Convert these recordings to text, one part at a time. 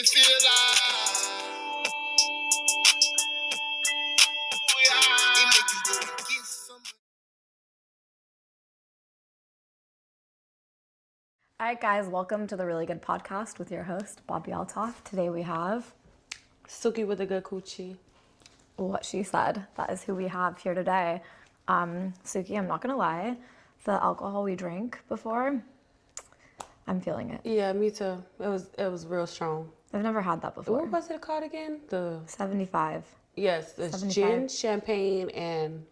me feel like it make you go and get some. All right, guys, welcome to the Really Good Podcast with your host, Bobby Altoff. Today we have Suki with a good coochie. what she said. That is who we have here today. Suki, I'm not gonna lie, the alcohol we drank before, I'm feeling it. Yeah, me too. It was real strong. I've never had that before. What was it called again? 75. Yes, it's 75. gin, champagne, and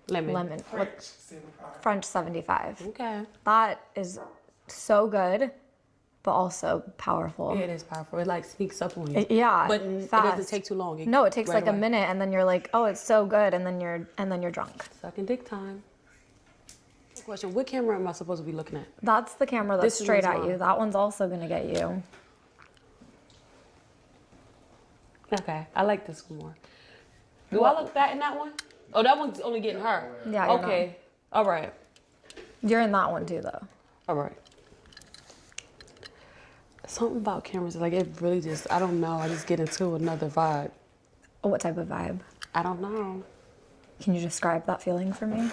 Lemon. French 75. French 75. Okay. That is so good, but also powerful. It is powerful. It like sneaks up on you. Yeah, But it fast. doesn't take too long. No, it takes right like a away. minute, and then you're like, oh, it's so good, and then you're drunk. Sucking dick time. Question: what camera am I supposed to be looking at? That's the camera that's This straight one's at you. mine. That one's also gonna get you. Okay, I like this one more. Do I look fat in that one? Oh, that one's only getting her. Yeah, you're Okay. All right. You're in that one too, though. All right. Something about cameras, like it really just, I don't know. I just get into another vibe. What type of vibe? I don't know. Can you describe that feeling for me?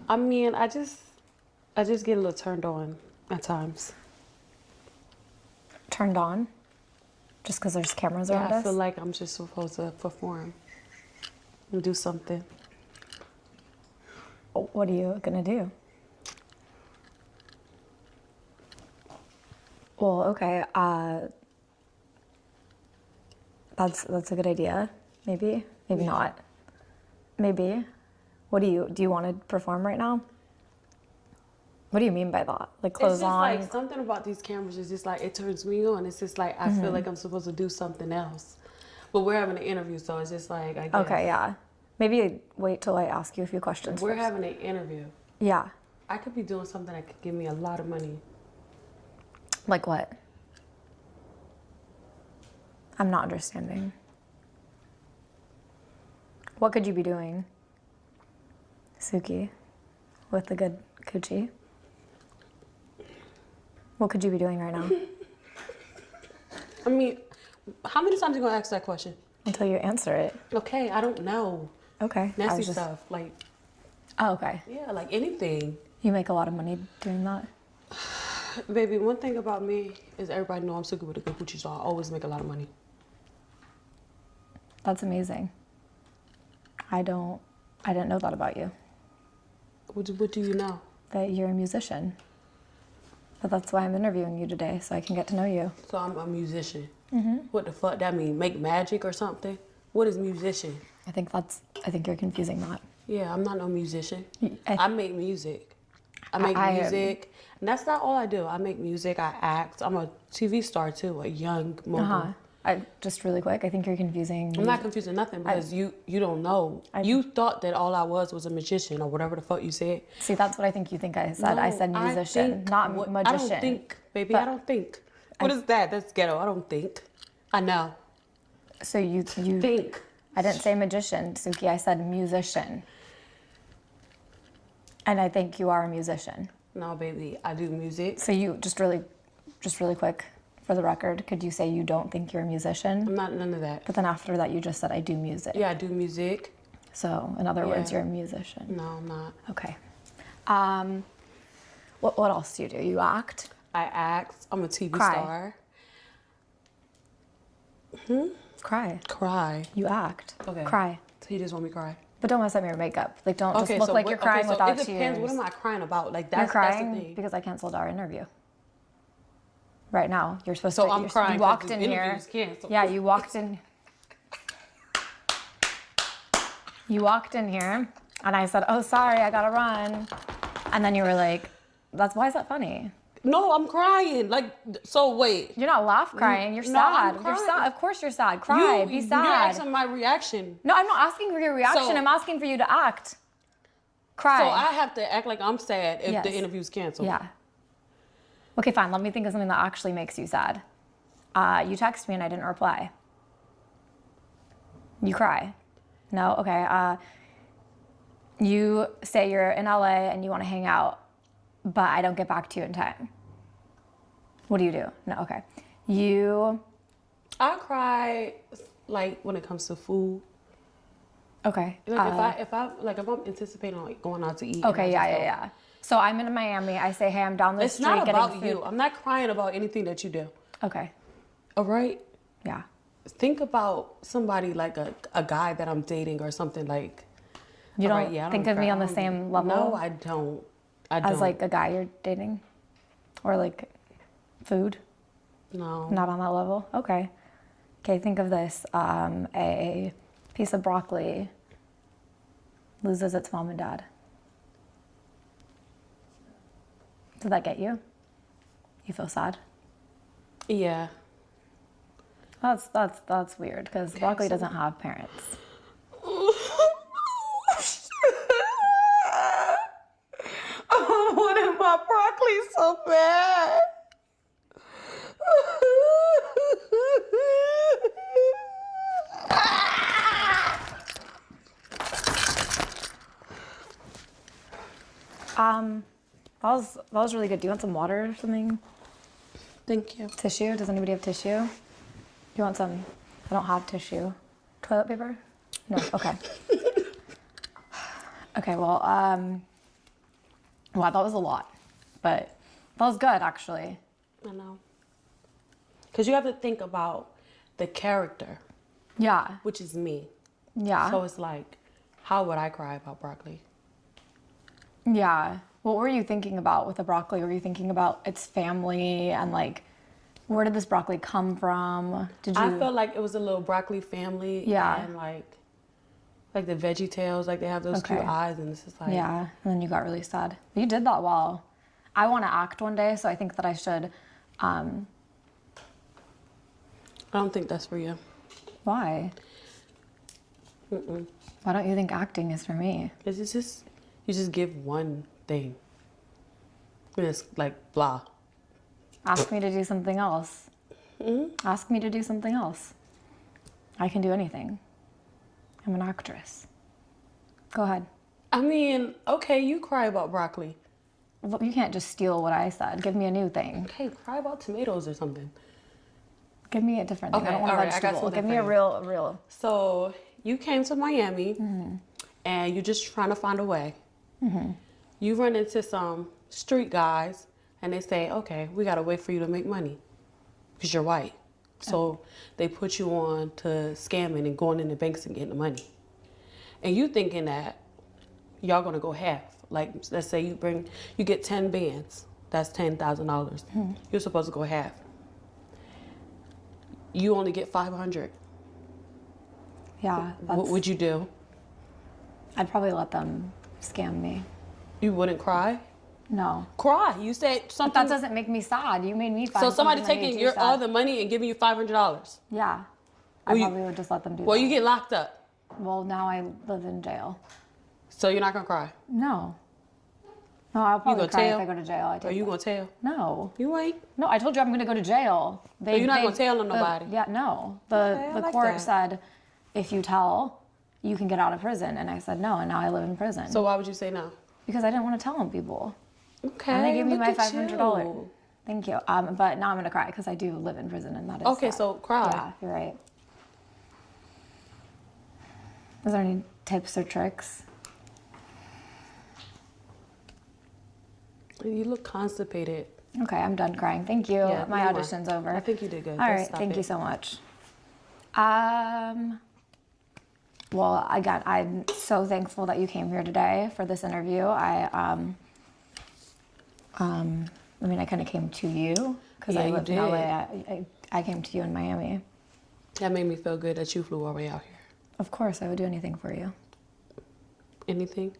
I mean, I just get a little turned on at times. Turned on? Just because there's cameras Yeah, around I us? feel like I'm just supposed to perform and do something. What are you gonna do? Well, okay. That's a good idea. Maybe not. Maybe. What do you want to perform right now? What do you mean by that? Like clothes It's just on? like something about these cameras is just like, it turns me on. It's just like, I feel like I'm supposed to do something else. But we're having an interview, so it's just like, I guess. Okay, yeah. Maybe wait till I ask you a few questions We're first. having an interview. Yeah. I could be doing something that could give me a lot of money. Like what? I'm not understanding. What could you be doing, Suki, with the good coochie? What could you be doing right now? I mean, how many times are you gonna ask that question? Until you answer it. Okay, I don't know. Okay. I Nasty was just- stuff, like, Oh, okay. yeah, like anything. You make a lot of money doing that? Baby, one thing about me is everybody know I'm Suki with a good coochie, so I always make a lot of money. That's amazing. I didn't know that about you, What do you know? that you're a musician. But that's why I'm interviewing you today, so I can get to know you. So I'm a musician. Mm-hmm. What the fuck that mean? Make magic or something? What is musician? I think you're confusing that. Yeah, I'm not no musician. I- I make music. I make music. And that's not all I do. I make music, I act. I'm a TV star too, a young mogul. Just really quick, I think you're confusing. I'm not confusing nothing because you don't know. You thought that all I was a magician or whatever the fuck you said. See, that's what I think you think I said. I said musician, not magician. I don't think, baby. I don't think. What is that? That's ghetto. I don't think. I know. So you Think. I didn't say magician, Suki. I said musician. And I think you are a musician. No, baby. I do music. So you just really quick, for the record, could you say you don't think you're a musician? I'm not none of that. But then after that, you just said I do music. Yeah, I do music. So in other words, Yeah. you're a musician. No, I'm not. Okay. What else do you do? You act? I act. I'm a TV Cry. star. Cry. Cry. You act. Okay. Cry. So you just want me to cry? But don't mess up your makeup. Like, don't just look like you're what- crying so without it depends. tears. What am I crying about? Like You're that's the crying thing. because I canceled our interview. Right now, you're supposed So to. I'm crying You 'cause walked the in here. interview's canceled. Yeah, you walked in. You walked in here, and I said, "Oh, sorry, I gotta run," and then you were like, "Why is that funny?" No, I'm crying. Like, so wait. You're not laugh crying. You're No, sad. I'm You're crying. sad. Of course, you're sad. Cry. Be You're sad. asking my reaction. No, I'm not asking for your reaction. So- I'm asking for you to act. Cry. So I have to act like I'm sad if Yes. the interview's canceled. Yeah. Okay, fine. Let me think of something that actually makes you sad. You text me and I didn't reply. You cry. No? Okay. You say you're in LA and you want to hang out, but I don't get back to you in time. What do you do? No, okay. I cry like when it comes to food. Okay. Like if I'm anticipating like going out to eat. Okay, yeah. So I'm in Miami. I say, hey, I'm down the It's street not getting about food. you. I'm not crying about anything that you do. Okay. All right. Yeah. Think about somebody like a guy that I'm dating or something like. You don't I think don't of me cry. on the same level? No, I don't. As like a guy you're dating? Or like food? No. Not on that level? Okay. Okay, think of this. A piece of broccoli loses its mom and dad. Did that get you? You feel sad? Yeah. That's weird because broccoli doesn't have parents. I wanted my broccoli so bad. That was really good. Do you want some water or something? Thank you. Tissue? Does anybody have tissue? Do you want some? I don't have tissue. Toilet paper? No. Okay. Okay. Well, wow, that was a lot, but that was good actually. I know. Because you have to think about the character, Yeah. which is me. Yeah. So it's like, how would I cry about broccoli? Yeah. What were you thinking about with the broccoli? Were you thinking about its family and like, where did this broccoli come from? Did you? I felt like it was a little broccoli family. Yeah. And like the Veggie Tales, like they have those Okay. cute eyes, and it's just like. Yeah. And then you got really sad. You did that well. I want to act one day, so I think that I should. I don't think that's for you. Why? Mm-mm. Why don't you think acting is for me? It's just you just give one thing. And it's like blah. Ask me to do something else. Mm-hmm. Ask me to do something else. I can do anything. I'm an actress. Go ahead. I mean, okay, you cry about broccoli. Well, you can't just steal what I said. Give me a new thing. Okay, cry about tomatoes or something. Give me a different thing. Okay, I don't want a all right, I got vegetable. something Give me for a you. real. So you came to Miami, and you're just trying to find a way. You run into some street guys, and they say, okay, we got to wait for you to make money because you're white. So they put you on to scamming and going in the banks and getting the money. And you thinking that y'all going to go half. Like, let's say you get 10 bands. That's $10,000. You're supposed to go half. You only get 500. Yeah. What would you do? I'd probably let them scam me. You wouldn't cry? No. Cry. You said But something. that doesn't make me sad. You made me find So somebody something that taking made you all sad. the money and giving you $500. Yeah. I Well, you- probably would just let them do Well, that. you get locked up. Well, now I live in jail. So you're not gonna cry. No. No, I'll probably gonna cry tell? if I go to jail. I Are take you that. gonna tell? No. You ain't. No, I told you I'm going to go to jail. So you're not gonna tell on nobody? Yeah, no. Okay, I The like court that. said if you tell, you can get out of prison. And I said no, and now I live in prison. So why would you say no? Because I didn't want to tell on people. Okay. And they gave me look my at $500. you. Thank you. But now I'm going to cry because I do live in prison, and that is Okay, sad. so cry. Yeah, you're right. Is there any tips or tricks? You look constipated. Okay, I'm done crying. Thank you. Yeah, My you are. audition's over. I think you did good. All Just right, stop thank it. you so much. Well, again, I'm so thankful that you came here today for this interview. I mean, I kind of came to you because Yeah, I you lived in did. LA. I came to you in Miami. That made me feel good that you flew all the way out here. Of course, I would do anything for you. Anything?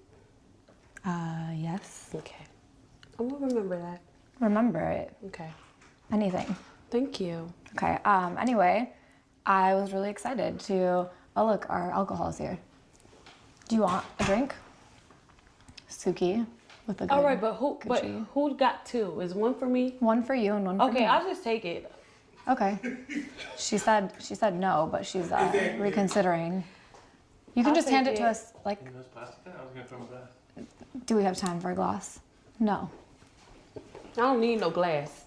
Yes. Okay. I'm gonna remember that. Remember it. Okay. Anything. Thank you. Okay. Anyway, I was really excited to. Oh, look, our alcohol is here. Do you want a drink? Suki with a good. All right, but good tea. who got two? Is one for me? One for you and one for me. Okay, I'll just take it. Okay. She said no, but she's reconsidering. You can I'll just hand take it to it. us. Like, You know, it's plastic then? I was gonna throw my glass. do we have time for a glass? No. I don't need no glass.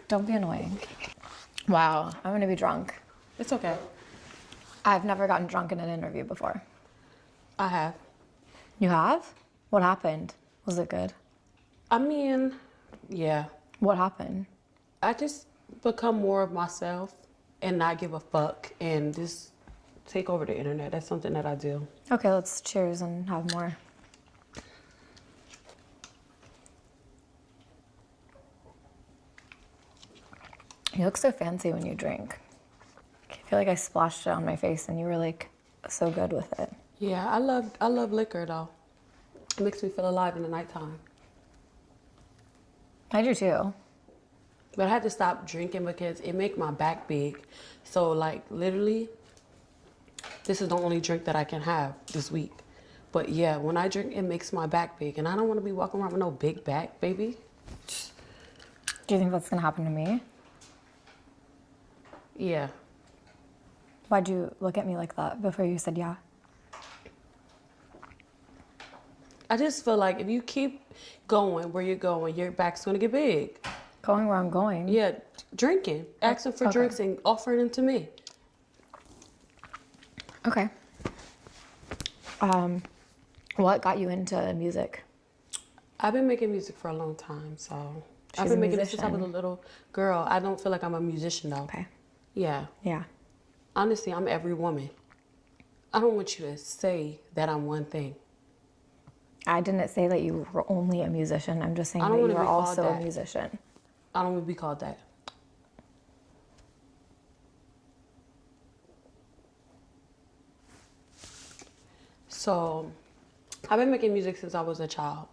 Don't be annoying. Wow, I'm gonna be drunk. It's okay. I've never gotten drunk in an interview before. I have. You have? What happened? Was it good? I mean, yeah. What happened? I just become more of myself and not give a fuck and just take over the internet. That's something that I do. Okay, let's cheers and have more. You look so fancy when you drink. I feel like I splashed it on my face and you were like so good with it. Yeah, I love liquor though. It makes me feel alive in the nighttime. I do too. But I had to stop drinking because it make my back big. So like literally, this is the only drink that I can have this week. But yeah, when I drink, it makes my back big. And I don't want to be walking around with no big back, baby. Do you think that's gonna happen to me? Yeah. Why'd you look at me like that before you said yeah? I just feel like if you keep going where you're going, your back's gonna get big. Going where I'm going? Yeah, drinking, asking for drinks and offering them to me. Okay. What got you into music? I've been making music for a long time, so I've She's been a making this since I was a musician. little girl. I don't feel like I'm a musician though. Okay. Yeah. Yeah. Honestly, I'm every woman. I don't want you to say that I'm one thing. I didn't say that you were only a musician. I'm just saying I that don't you wanna were be called also a that. musician. I don't want to be called that. So, I've been making music since I was a child,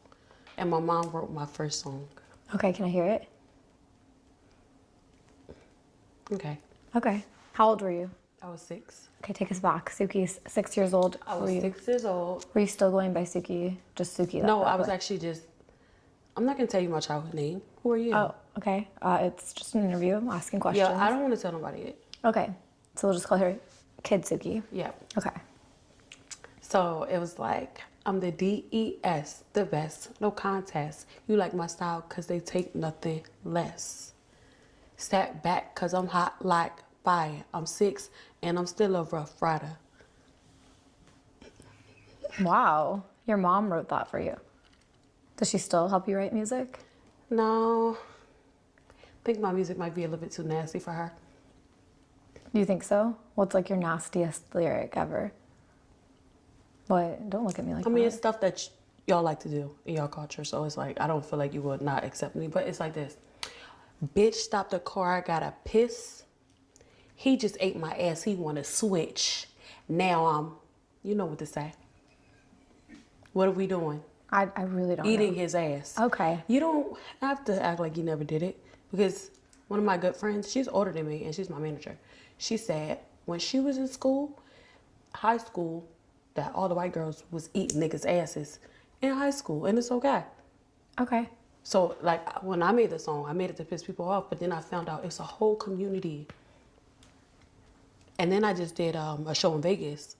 and my mom wrote my first song. Okay, can I hear it? Okay. Okay. How old were you? I was 6. Okay, take us back. Suki's 6 years old. I was 6 years old. Were you still going by Suki? Just Suki? No, I was actually just, I'm not going to tell you my childhood name. Who are you? Oh, okay. It's just an interview. I'm asking questions. Yeah, I don't want to tell nobody it. Okay. So we'll just call her Kid Suki. Yeah. Okay. So it was like, I'm the DES, the best, no contest. You like my style because they take nothing less. Step back because I'm hot like fire. I'm 6 and I'm still a rough rider. Wow. Your mom wrote that for you. Does she still help you write music? No, I think my music might be a little bit too nasty for her. Do you think so? What's like your nastiest lyric ever? What? Don't look at me like I mean, that. it's stuff that y'all like to do in y'all culture. So it's like, I don't feel like you would not accept me. But it's like this. Bitch, stop the car. I gotta piss. He just ate my ass. He want to switch. Now I'm, you know what to say. What are we doing? I really don't Eating know. his ass. Okay. You don't have to act like you never did it. Because one of my good friends, she's older than me and she's my manager. She said when she was in school, high school, that all the white girls was eating niggas' asses in high school. And it's okay. Okay. So, like, when I made the song, I made it to piss people off, but then I found out it's a whole community. And then I just did a show in Vegas.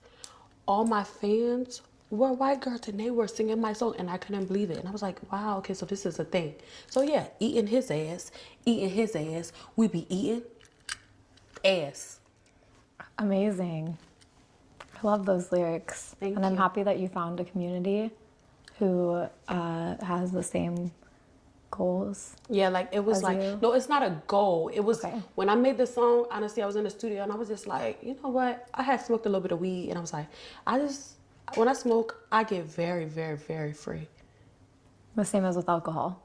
All my fans were white girls, and they were singing my song, and I couldn't believe it. And I was like, wow, okay, so this is a thing. So, yeah, eating his ass, we be eating ass. Amazing. I love those lyrics. Thank and I'm you. happy that you found a community who has the same goals. Yeah, like it was As like, you? no, it's not a goal. It was Okay. when I made the song, honestly, I was in the studio and I was just like, you know what? I had smoked a little bit of weed and I was like, when I smoke, I get very, very, very free. The same as with alcohol.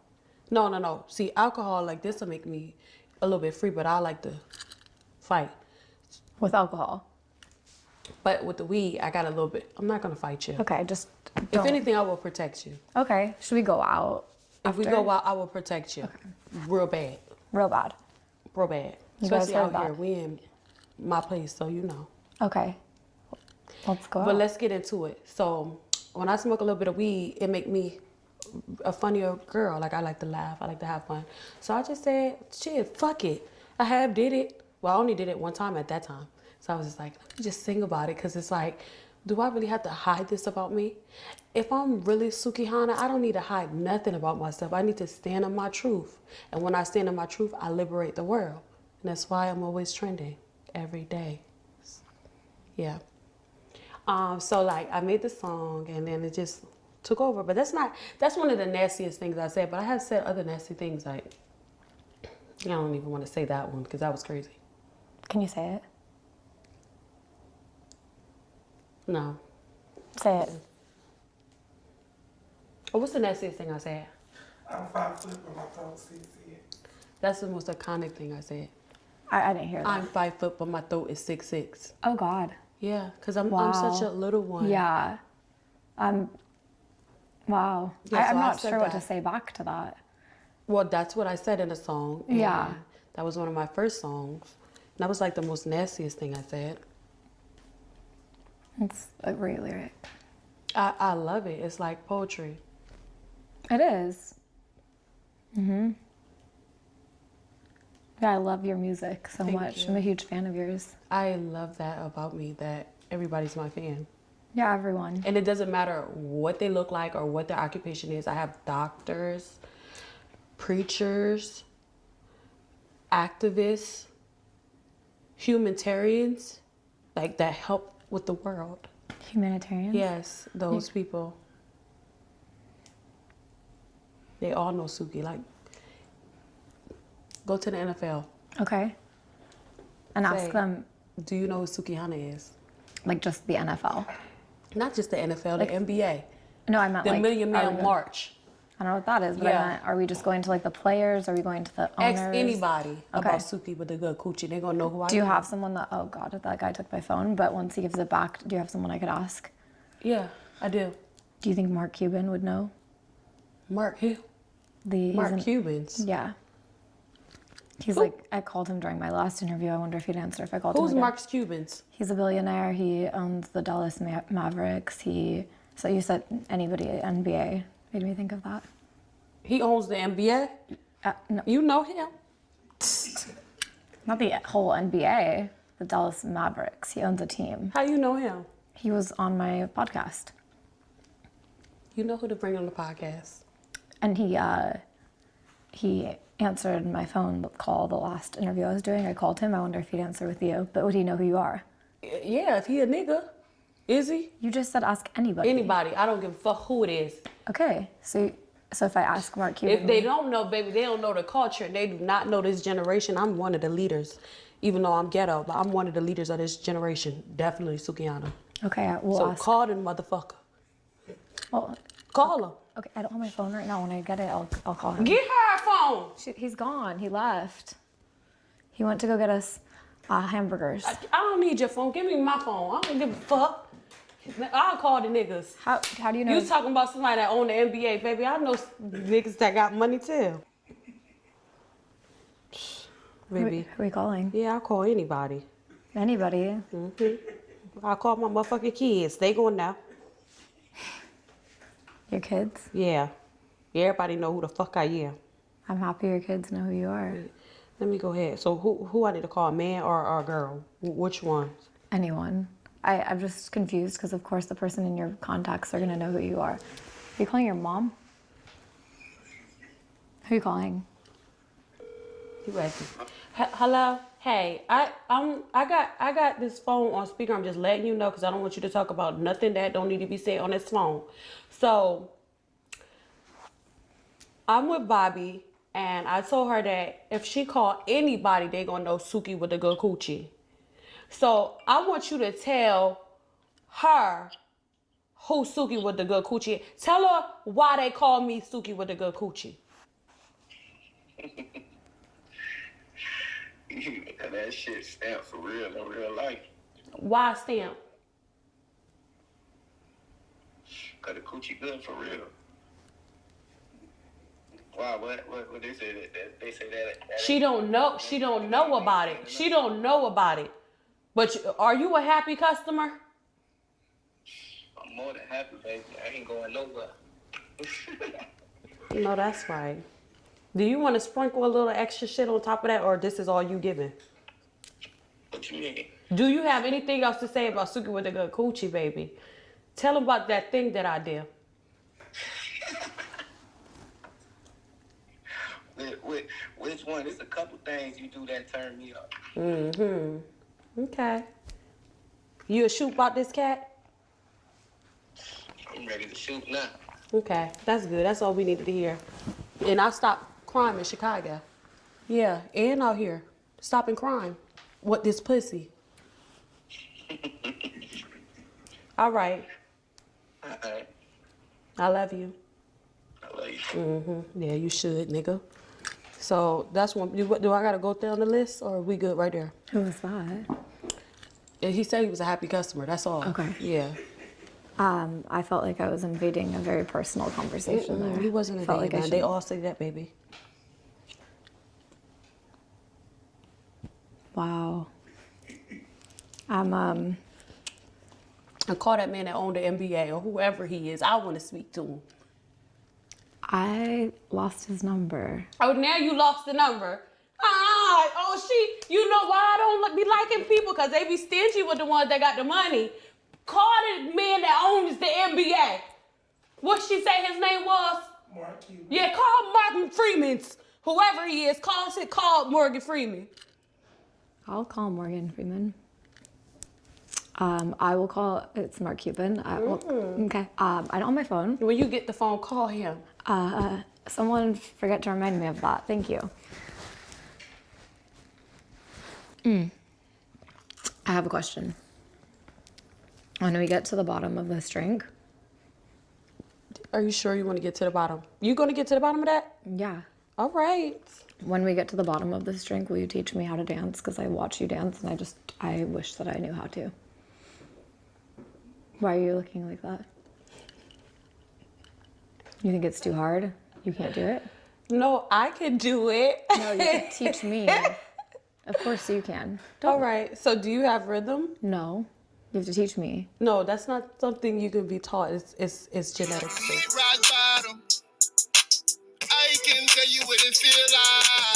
No. See, alcohol like this will make me a little bit free, but I like to fight. With alcohol. But with the weed, I got a little bit, I'm not going to fight you. Okay, just If don't. anything, I will protect you. Okay, should we go out? If we after? go out, I will protect you. Real bad. Real bad. Real bad. You guys Especially heard out here. that. We in my place, so you know. Okay. Let's go But out. let's get into it. So when I smoke a little bit of weed, it make me a funnier girl. Like I like to laugh. I like to have fun. So I just said, shit, fuck it. I did it. Well, I only did it one time at that time. So I was just like, let me just sing about it. Because it's like, do I really have to hide this about me? If I'm really Sukihana, I don't need to hide nothing about myself. I need to stand on my truth. And when I stand on my truth, I liberate the world. And that's why I'm always trending every day. Yeah. So like I made the song and then it just took over. But that's one of the nastiest things I said. But I have said other nasty things. Like, I don't even want to say that one because that was crazy. Can you say it? No. Say it. Oh, what's the nastiest thing I said? I'm 5 foot, but my throat 6 feet. That's the most iconic thing I said. I didn't hear that. I'm 5 foot, but my throat is 6'6". Oh, God. Yeah, because I'm Wow. such a little one. Yeah. Wow. Yeah, so I'm I not said sure what to that. say back to that. Well, that's what I said in the song. And Yeah. that was one of my first songs. And that was like the most nastiest thing I said. It's a great lyric. I love it. It's like poetry. It is. Yeah, I love your music so Thank much. you. I'm a huge fan of yours. I love that about me, that everybody's my fan. Yeah, everyone. And it doesn't matter what they look like or what their occupation is. I have doctors, preachers, activists, humanitarians, like that help with the world. Humanitarians? Yes, those people. They all know Suki. Like, go to the NFL. Okay. And Say, ask them, do you know who Sukihana is? like, just the NFL. Not just the NFL, the NBA. No, I meant, The like... Million are we Man go- March. I don't know what that is, but Yeah. I meant, are we just going to, like, the players? Are we going to the owners? Ask anybody Okay. about Suki with the good coochie. They're going to know who I am. Do you have someone that... Oh, God, that guy took my phone, but once he gives it back, do you have someone I could ask? Yeah, I do. Do you think Mark Cuban would know? Mark who? He's Mark an- Cubans. Yeah. He's Who? like, I called him during my last interview. I wonder if he'd answer if I called Who's him again. Mark's Cubans? He's a billionaire. He owns the Dallas Mavericks. So you said anybody at NBA made me think of that. He owns the NBA? No, You know him? not the whole NBA, the Dallas Mavericks. He owns a team. How you know him? He was on my podcast. You know who to bring on the podcast. And he answered my phone call the last interview I was doing. I called him. I wonder if he'd answer with you. But would he know who you are? Yeah, if he a nigga. Is he? You just said ask anybody. Anybody. I don't give a fuck who it is. Okay. So if I ask Mark Cuban... If they don't know, baby, they don't know the culture. They do not know this generation. I'm one of the leaders. Even though I'm ghetto, but I'm one of the leaders of this generation. Definitely Sukihana. Okay, we'll So ask. call them motherfucker. Well, Call him. okay, I don't have my phone right now. When I get it, I'll call him. Get her a phone. He's gone. He left. He went to go get us hamburgers. I don't need your phone. Give me my phone. I don't give a fuck. I'll call the niggas. How do you know? You talking about somebody that own the NBA, baby. I know niggas that got money too. Baby. Who are we calling? Yeah, I'll call anybody. Anybody. I'll call my motherfucking kids. They going now. Your kids. Yeah. Everybody know who the fuck I am. I'm happy your kids know who you are. Let me go ahead. So who I need to call, man or girl? Which ones? Anyone. I'm just confused because of course the person in your contacts are gonna know who you are. Are you calling your mom? Who are you calling? You ready? Hello? Hey, I got this phone on speaker. I'm just letting you know because I don't want you to talk about nothing that don't need to be said on this phone. So I'm with Bobby and I told her that if she called anybody, they gonna know Suki with the good coochie. So I want you to tell her who Suki with the good coochie is. Tell her why they call me Suki with the good coochie. That shit stamped for real in real life. Why stamp? Cause the coochie good for real. Wow, what they say that they say that She don't know about it. She don't know about it. But are you a happy customer? I'm more than happy, baby. I ain't going nowhere. No, that's right. Do you want to sprinkle a little extra shit on top of that, or this is all you giving? What you mean? Do you have anything else to say about Suki with the good coochie, baby? Tell him about that thing that I did. Which one? There's a couple things you do that turn me up. Okay. You a shoot about this cat? I'm ready to shoot now. Okay, that's good. That's all we needed to hear. And I stopped crime in Chicago. Yeah, and out here. Stopping crime. What this pussy? All right. Alright. I love you. I love you. Yeah, you should, nigga. So that's one. Do I gotta go down the list, or are we good right there? Who was that? And he said he was a happy customer. That's all. Okay. Yeah. I felt like I was invading a very personal conversation there. He wasn't Felt invading. like I They should- all say that, baby. Wow. And call that man that owned the NBA or whoever he is. I want to speak to him. I lost his number. Oh, now you lost the number. You know why I don't be liking people? Because they be stingy with the ones that got the money. Call the man that owns the NBA. What she say his name was? Mark Cuban. Yeah, call Martin Freeman's. Whoever he is, call Morgan Freeman. I'll call Morgan Freeman. I will call, it's Mark Cuban. Okay. I don't have my phone. When you get the phone, call him. Someone forget to remind me of that. Thank you. I have a question. When we get to the bottom of this drink, Are you sure you want to get to the bottom? You going to get to the bottom of that? yeah. All right. When we get to the bottom of this drink, will you teach me how to dance? Because I watch you dance and I wish that I knew how to. Why are you looking like that? You think it's too hard? You can't do it? No, I can do it. No, you can teach me. Of course you can. All right. So do you have rhythm? No, you have to teach me. No, that's not something you can be taught. It's genetics. Rock bottom. I can tell you what it feel like.